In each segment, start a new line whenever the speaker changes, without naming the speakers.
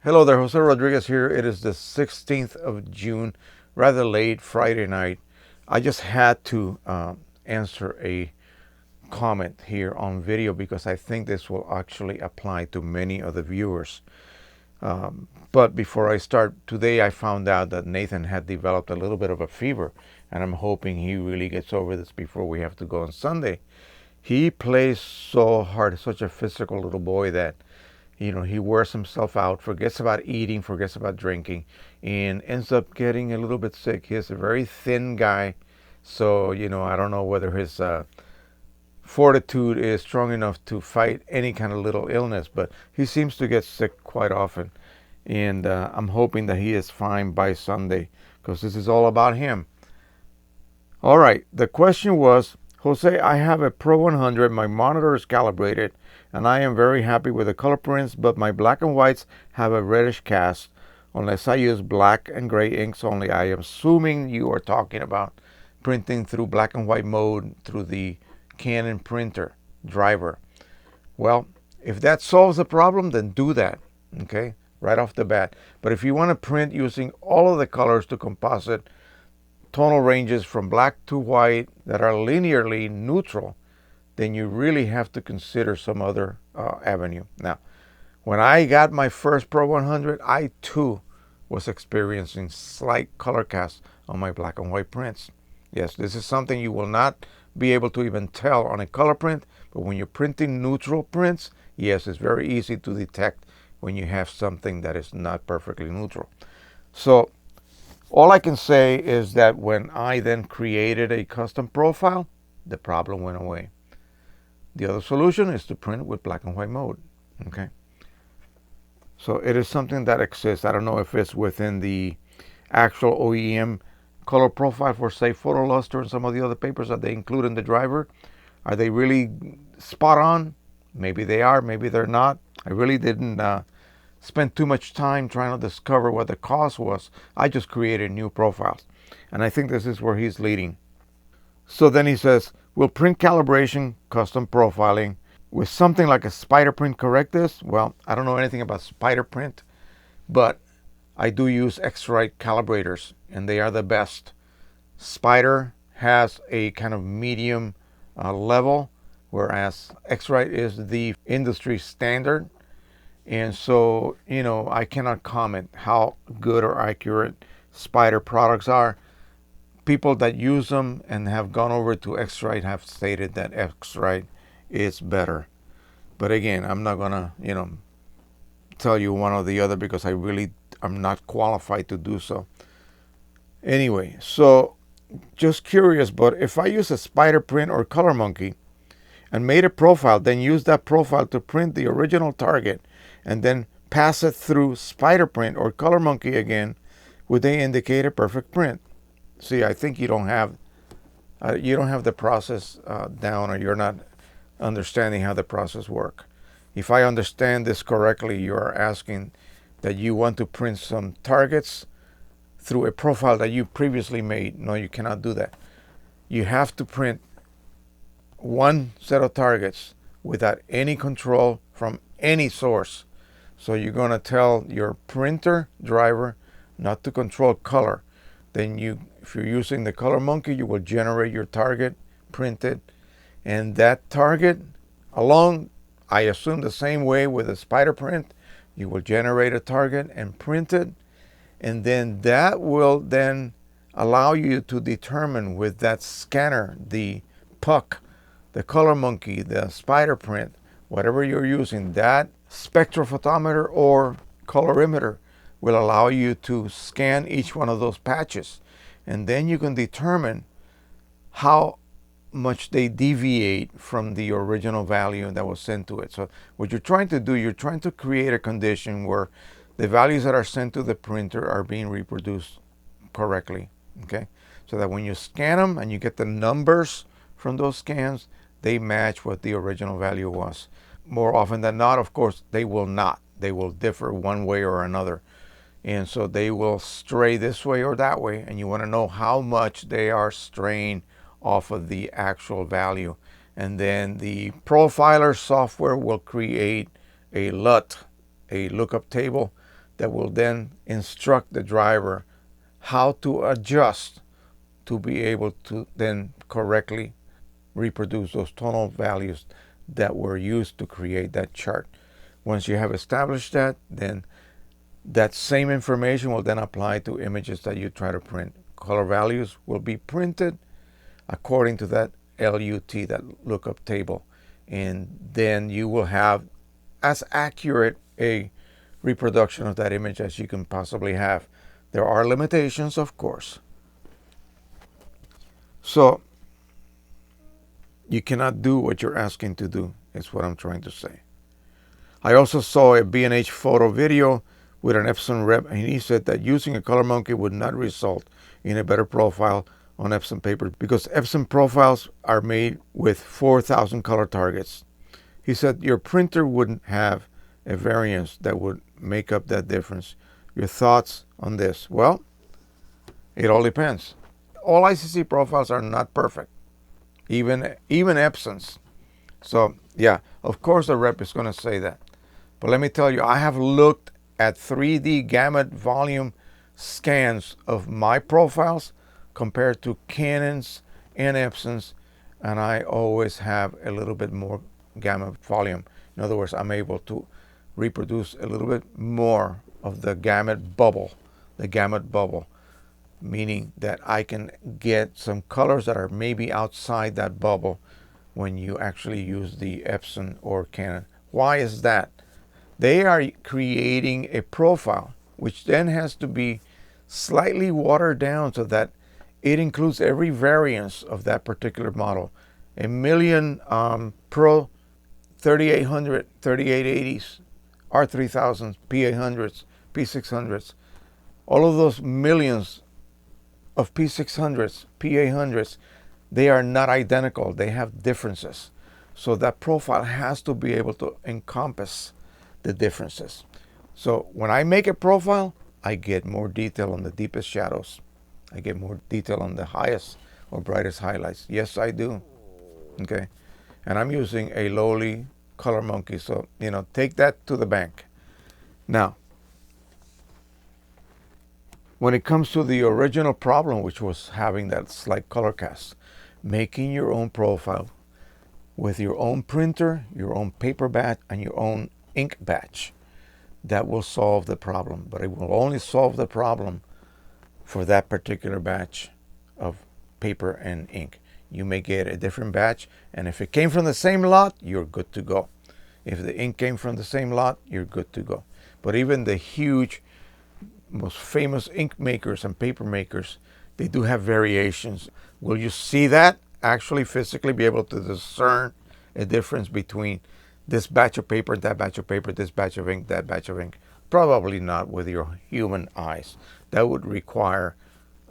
Hello there, Jose Rodriguez here. It is the 16th of June, rather late Friday night. I just had to answer a comment here on video because I think this will actually apply to many of the viewers. But before I start, today I found out that Nathan had developed a little bit of a fever, and I'm hoping he really gets over this before we have to go on Sunday. He plays so hard, such a physical little boy that he wears himself out, forgets about eating, forgets about drinking, and ends up getting a little bit sick. He's a very thin guy, so I don't know whether his fortitude is strong enough to fight any kind of little illness, but he seems to get sick quite often, and I'm hoping that he is fine by Sunday because this is all about him. All right, the question was, Jose, I have a Pro 100, my monitor is calibrated, and I am very happy with the color prints, but my black and whites have a reddish cast unless I use black and gray inks only. I am assuming you are talking about printing through black and white mode through the Canon printer driver. Well, if that solves the problem, then do that, okay, right off the bat. But if you want to print using all of the colors to composite tonal ranges from black to white that are linearly neutral, then you really have to consider some other avenue. Now, when I got my first Pro 100, I too was experiencing slight color casts on my black and white prints. Yes, this is something you will not be able to even tell on a color print, but when you're printing neutral prints, yes, it's very easy to detect when you have something that is not perfectly neutral. So all I can say is that when I then created a custom profile, the problem went away. The other solution is to print with black and white mode. Okay. So it is something that exists. I don't know if it's within the actual OEM color profile for, say, PhotoLuster and some of the other papers that they include in the driver. Are they really spot on? Maybe they are, maybe they're not. I really didn't spend too much time trying to discover what the cost was. I just created new profiles. And I think this is where he's leading. So then he says, will print calibration, custom profiling, with something like a spider print correct this? Well, I don't know anything about spider print, but I do use X-Rite calibrators, and they are the best. Spider has a kind of medium level, whereas X-Rite is the industry standard. And so, I cannot comment how good or accurate spider products are. People that use them and have gone over to X-Rite have stated that X-Rite is better. But again, I'm not gonna, tell you one or the other because I'm not qualified to do so. Anyway, so just curious, but if I use a spider print or color monkey and made a profile, then use that profile to print the original target and then pass it through spider print or color monkey again, would they indicate a perfect print? See, I think you don't have the process down, or you're not understanding how the process works. If I understand this correctly, you are asking that you want to print some targets through a profile that you previously made. No, you cannot do that. You have to print one set of targets without any control from any source. So you're going to tell your printer driver not to control color. Then if you're using the color monkey, you will generate your target, print it, and that target along, I assume the same way with a spider print, you will generate a target and print it, and then that will then allow you to determine with that scanner, the puck, the color monkey, the spider print, whatever you're using, that spectrophotometer or colorimeter will allow you to scan each one of those patches. And then you can determine how much they deviate from the original value that was sent to it. So what you're trying to do, you're trying to create a condition where the values that are sent to the printer are being reproduced correctly, okay? So that when you scan them and you get the numbers from those scans, they match what the original value was. More often than not, of course, they will not. They will differ one way or another. And so they will stray this way or that way, and you want to know how much they are straying off of the actual value. And then the profiler software will create a LUT, a lookup table, that will then instruct the driver how to adjust to be able to then correctly reproduce those tonal values that were used to create that chart. Once you have established that, then that same information will then apply to images that you try to print. Color values will be printed according to that LUT, that lookup table. And then you will have as accurate a reproduction of that image as you can possibly have. There are limitations, of course. So you cannot do what you're asking to do, is what I'm trying to say. I also saw a B&H photo video with an Epson rep, and he said that using a color monkey would not result in a better profile on Epson paper because Epson profiles are made with 4,000 color targets. He said your printer wouldn't have a variance that would make up that difference. Your thoughts on this? Well, it all depends. All ICC profiles are not perfect, even Epson's. So yeah, of course the rep is going to say that. But let me tell you, I have looked at 3D gamut volume scans of my profiles compared to Canon's and Epson's, and I always have a little bit more gamut volume. In other words, I'm able to reproduce a little bit more of the gamut bubble, meaning that I can get some colors that are maybe outside that bubble when you actually use the Epson or Canon. Why is that? They are creating a profile which then has to be slightly watered down so that it includes every variance of that particular model. A million Pro 3800, 3880s, R3000s, P800s, P600s, all of those millions of P600s, P800s, they are not identical. They have differences. So that profile has to be able to encompass the differences. So when I make a profile, I get more detail on the deepest shadows. I get more detail on the highest or brightest highlights. Yes, I do. Okay. And I'm using a lowly color monkey. So, take that to the bank. Now, when it comes to the original problem, which was having that slight color cast, making your own profile with your own printer, your own paper batch, and your own ink batch, that will solve the problem. But it will only solve the problem for that particular batch of paper and ink. You may get a different batch, and if it came from the same lot, you're good to go. If the ink came from the same lot, you're good to go. But even the huge, most famous ink makers and paper makers, they do have variations. Will you see that? Actually physically be able to discern a difference between this batch of paper, that batch of paper, this batch of ink, that batch of ink? Probably not with your human eyes. That would require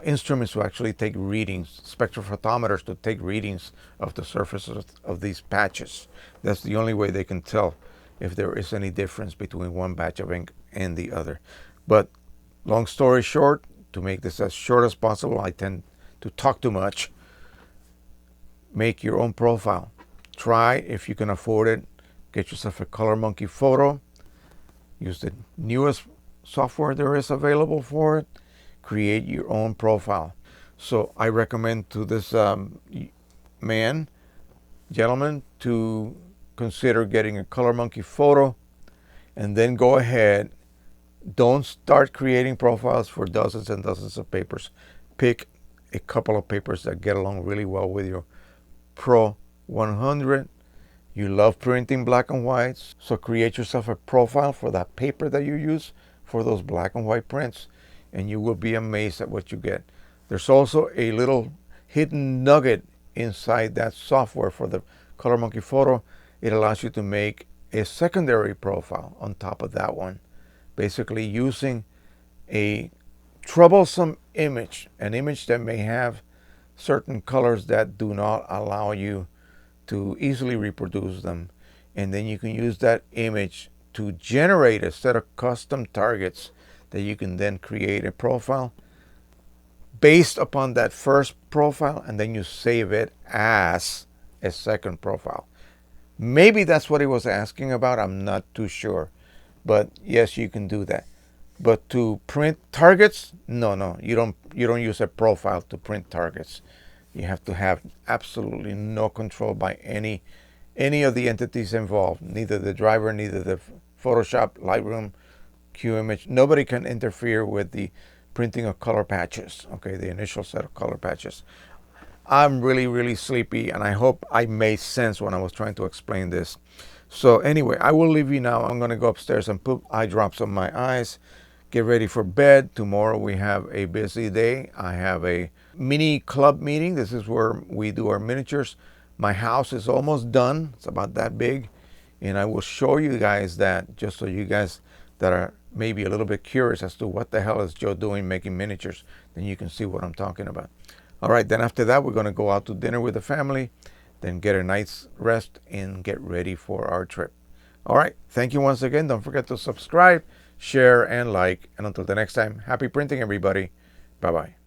instruments to actually take readings, spectrophotometers to take readings of the surfaces of these patches. That's the only way they can tell if there is any difference between one batch of ink and the other. But long story short, to make this as short as possible, I tend to talk too much. Make your own profile. Try, if you can afford it, get yourself a Color Monkey photo. Use the newest software there is available for it. Create your own profile. So I recommend to this gentleman, to consider getting a Color Monkey photo, and then go ahead. Don't start creating profiles for dozens and dozens of papers. Pick a couple of papers that get along really well with your Pro 100. You love printing black and whites, so create yourself a profile for that paper that you use for those black and white prints, and you will be amazed at what you get. There's also a little hidden nugget inside that software for the Color Monkey photo. It allows you to make a secondary profile on top of that one, basically using a troublesome image, an image that may have certain colors that do not allow you to easily reproduce them. And then you can use that image to generate a set of custom targets that you can then create a profile based upon that first profile, and then you save it as a second profile. Maybe that's what he was asking about. I'm not too sure. But yes, you can do that. But to print targets, no, you don't use a profile to print targets. You have to have absolutely no control by any of the entities involved, neither the driver, neither the Photoshop, Lightroom, QImage. Nobody can interfere with the printing of color patches, okay, the initial set of color patches. I'm really, really sleepy, and I hope I made sense when I was trying to explain this. So anyway, I will leave you now. I'm going to go upstairs and put eye drops on my eyes, get ready for bed. Tomorrow we have a busy day. I have a mini club meeting. This is where we do our miniatures. My house is almost done. It's about that big. And I will show you guys that, just so you guys that are maybe a little bit curious as to what the hell is Joe doing making miniatures, then you can see what I'm talking about. All right, then after that, we're going to go out to dinner with the family, then get a night's rest and get ready for our trip. All right, thank you once again. Don't forget to subscribe, share, and like. And until the next time, happy printing, everybody. Bye-bye.